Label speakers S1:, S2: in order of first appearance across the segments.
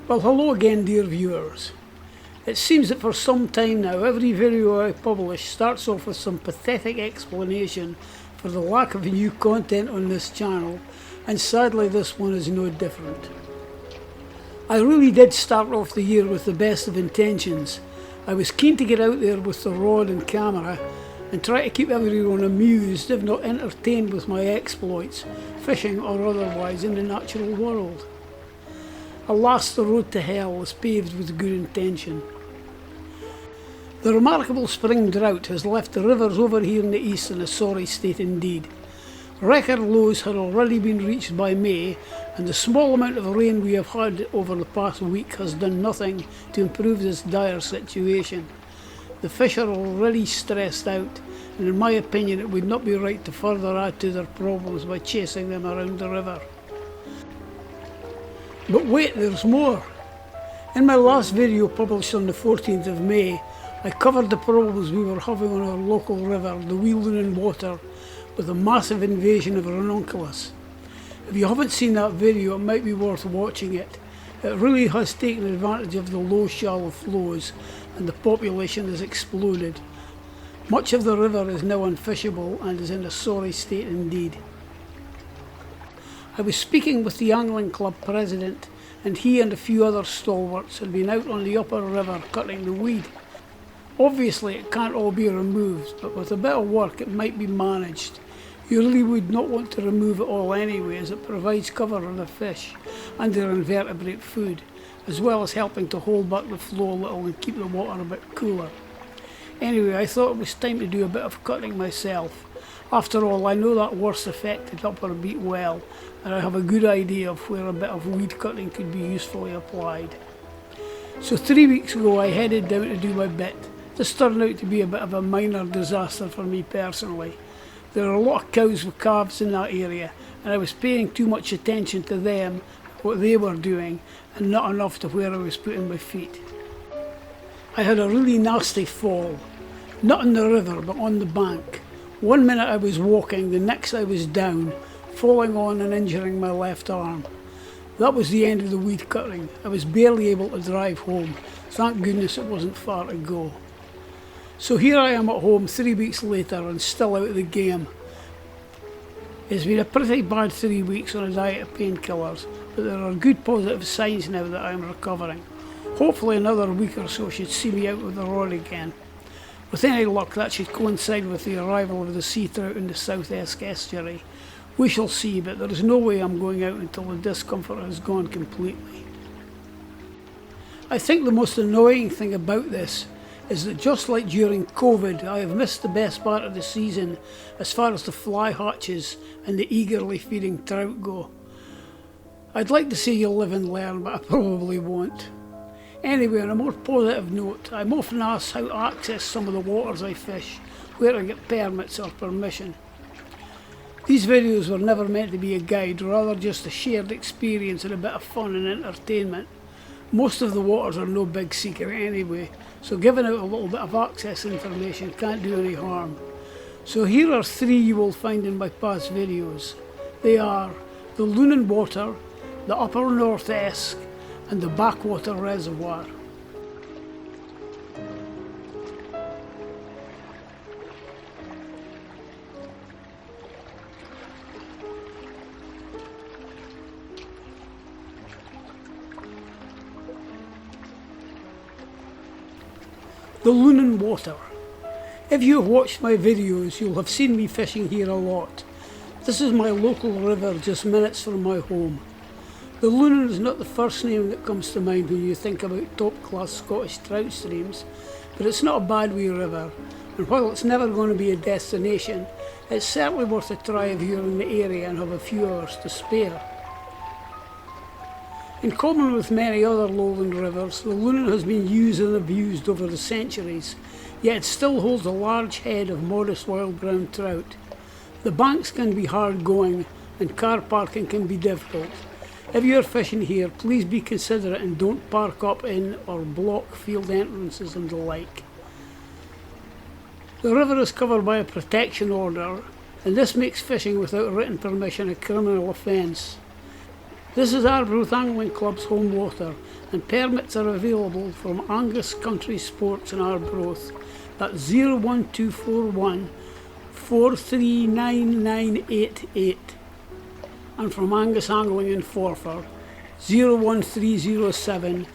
S1: Well, hello again, dear viewers. It seems that for some time now every video I publish starts off with some pathetic explanation for the lack of new content on this channel, and sadly this one is no different. I really did start off the year with the best of intentions. I was keen to get out there with the rod and camera and try to keep everyone amused, if not entertained, with my exploits, fishing or otherwise, in the natural world. Alas, the road to hell is paved with good intention. The remarkable spring drought has left the rivers over here in the east in a sorry state indeed. Record lows had already been reached by May, and the small amount of rain we have had over the past week has done nothing to improve this dire situation. The fish are already stressed out, and in my opinion it would not be right to further add to their problems by chasing them around the river. But wait, there's more. In my last video published on the 14th of May, I covered the problems we were having on our local river, the Wheeling Water, with a massive invasion of ranunculus. If you haven't seen that video, it might be worth watching it. It really has taken advantage of the low shallow flows, and the population has exploded. Much of the river is now unfishable and is in a sorry state indeed. I was speaking with the Angling Club president, and he and a few other stalwarts had been out on the upper river cutting the weed. Obviously it can't all be removed, but with a bit of work it might be managed. You really would not want to remove it all anyway, as it provides cover for the fish and their invertebrate food, as well as helping to hold back the flow a little and keep the water a bit cooler. Anyway, I thought it was time to do a bit of cutting myself. After all, I know that worst affected upper beat well, and I have a good idea of where a bit of weed cutting could be usefully applied. So 3 weeks ago I headed down to do my bit. This turned out to be a bit of a minor disaster for me personally. There are a lot of cows with calves in that area, and I was paying too much attention to them, what they were doing, and not enough to where I was putting my feet. I had a really nasty fall, not in the river but on the bank. 1 minute I was walking, the next I was down, falling on and injuring my left arm. That was the end of the weed cutting. I was barely able to drive home. Thank goodness it wasn't far to go. So here I am at home 3 weeks later and still out of the game. It's been a pretty bad 3 weeks on a diet of painkillers, but there are good positive signs now that I am recovering. Hopefully another week or so should see me out with the rod again. With any luck that should coincide with the arrival of the sea trout in the South Esk estuary. We shall see, but there is no way I'm going out until the discomfort has gone completely. I think the most annoying thing about this is that just like during COVID, I have missed the best part of the season as far as the fly hatches and the eagerly feeding trout go. I'd like to see you live and learn, but I probably won't. Anyway, on a more positive note, I'm often asked how to access some of the waters I fish, where to get permits or permission. These videos were never meant to be a guide, rather just a shared experience and a bit of fun and entertainment. Most of the waters are no big secret anyway, so giving out a little bit of access information can't do any harm. So here are 3 you will find in my past videos. They are the Loch Water, the Upper North Esk, and the Backwater Reservoir. The Loch Water. If you have watched my videos, you'll have seen me fishing here a lot. This is my local river just minutes from my home. The Loch is not the first name that comes to mind when you think about top-class Scottish trout streams, but it's not a bad wee river, and while it's never going to be a destination, it's certainly worth a try if you're in the area and have a few hours to spare. In common with many other lowland rivers, the Loch has been used and abused over the centuries, yet it still holds a large head of modest wild brown trout. The banks can be hard going and car parking can be difficult. If you are fishing here, please be considerate and don't park up in or block field entrances and the like. The river is covered by a protection order, and this makes fishing without written permission a criminal offence. This is Arbroath Angling Club's home water, and permits are available from Angus Country Sports in Arbroath. That's 01241 439988, and from Angus Angling in Forfar 01307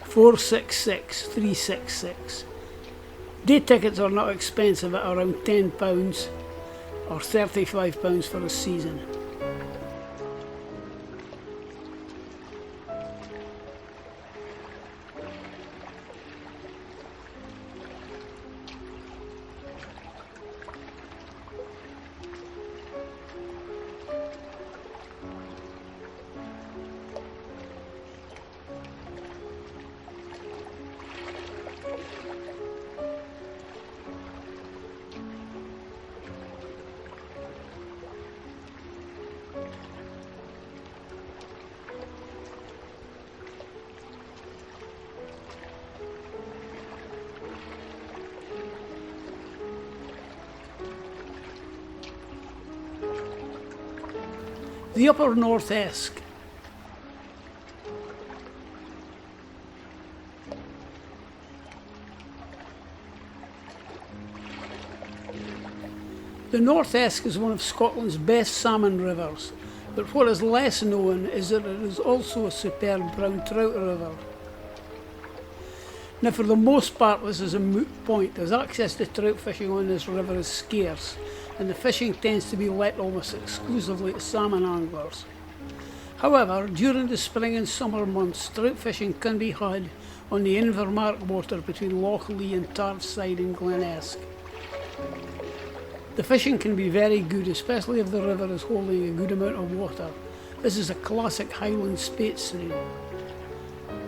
S1: 466 366. Day tickets are not expensive at around £10 or £35 for a season. The Upper North Esk. The North Esk is one of Scotland's best salmon rivers, but what is less known is that it is also a superb brown trout river. Now, for the most part, this is a moot point, as access to trout fishing on this river is scarce, and the fishing tends to be let almost exclusively to salmon anglers. However, during the spring and summer months, trout fishing can be had on the Invermark water between Loch and Tardside in Glen Esk. The fishing can be very good, especially if the river is holding a good amount of water. This is a classic Highland Spates reel.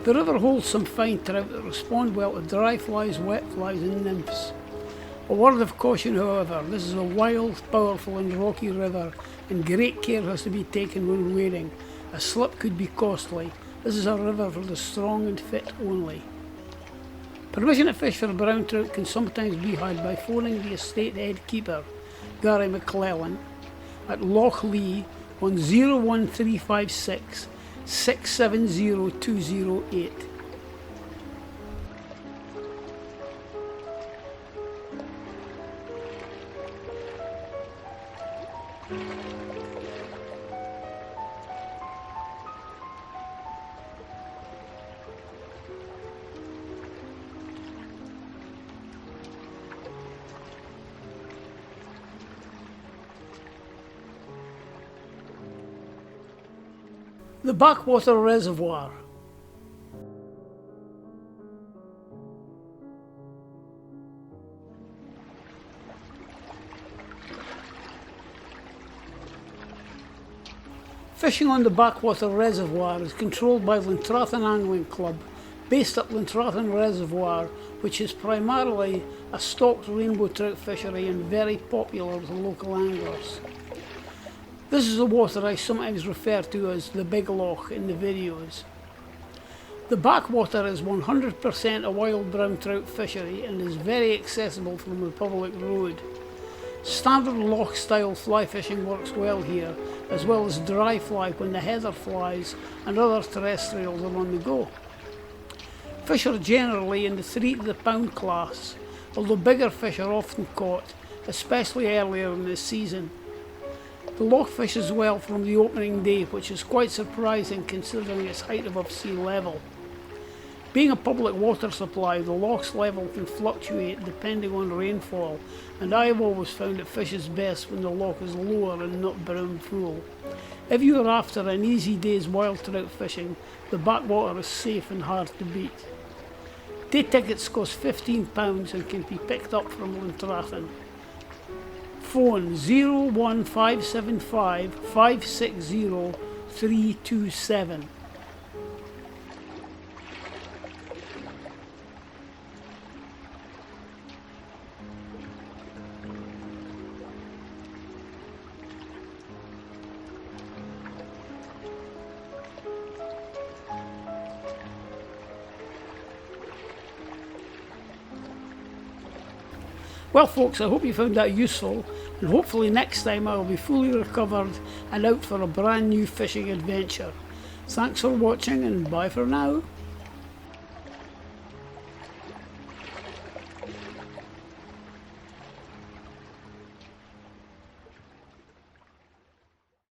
S1: The river holds some fine trout that respond well to dry flies, wet flies and nymphs. A word of caution, however, this is a wild, powerful and rocky river, and great care has to be taken when wading. A slip could be costly. This is a river for the strong and fit only. Permission to fish for brown trout can sometimes be had by phoning the estate head keeper, Gary McClellan, at Loch on 01356 670 208. The Backwater Reservoir. Fishing on the Backwater Reservoir is controlled by Lintrathen Angling Club, based at Lintrathen Reservoir, which is primarily a stocked rainbow trout fishery and very popular with local anglers. This is the water I sometimes refer to as the Big Loch in the videos. The backwater is 100% a wild brown trout fishery and is very accessible from the public road. Standard loch style fly fishing works well here, as well as dry fly when the heather flies and other terrestrials are on the go. Fish are generally in the 3 to the pound class, although bigger fish are often caught, especially earlier in the season. The loch fishes well from the opening day, which is quite surprising considering its height above sea level. Being a public water supply, the loch's level can fluctuate depending on rainfall, and I have always found it fishes best when the loch is lower and not brim full. If you are after an easy day's wild trout fishing, the backwater is safe and hard to beat. Day tickets cost £15 and can be picked up from Lintrathen. Phone 01575 560 327. Well folks, I hope you found that useful, and hopefully next time I will be fully recovered and out for a brand new fishing adventure. Thanks for watching and bye for now.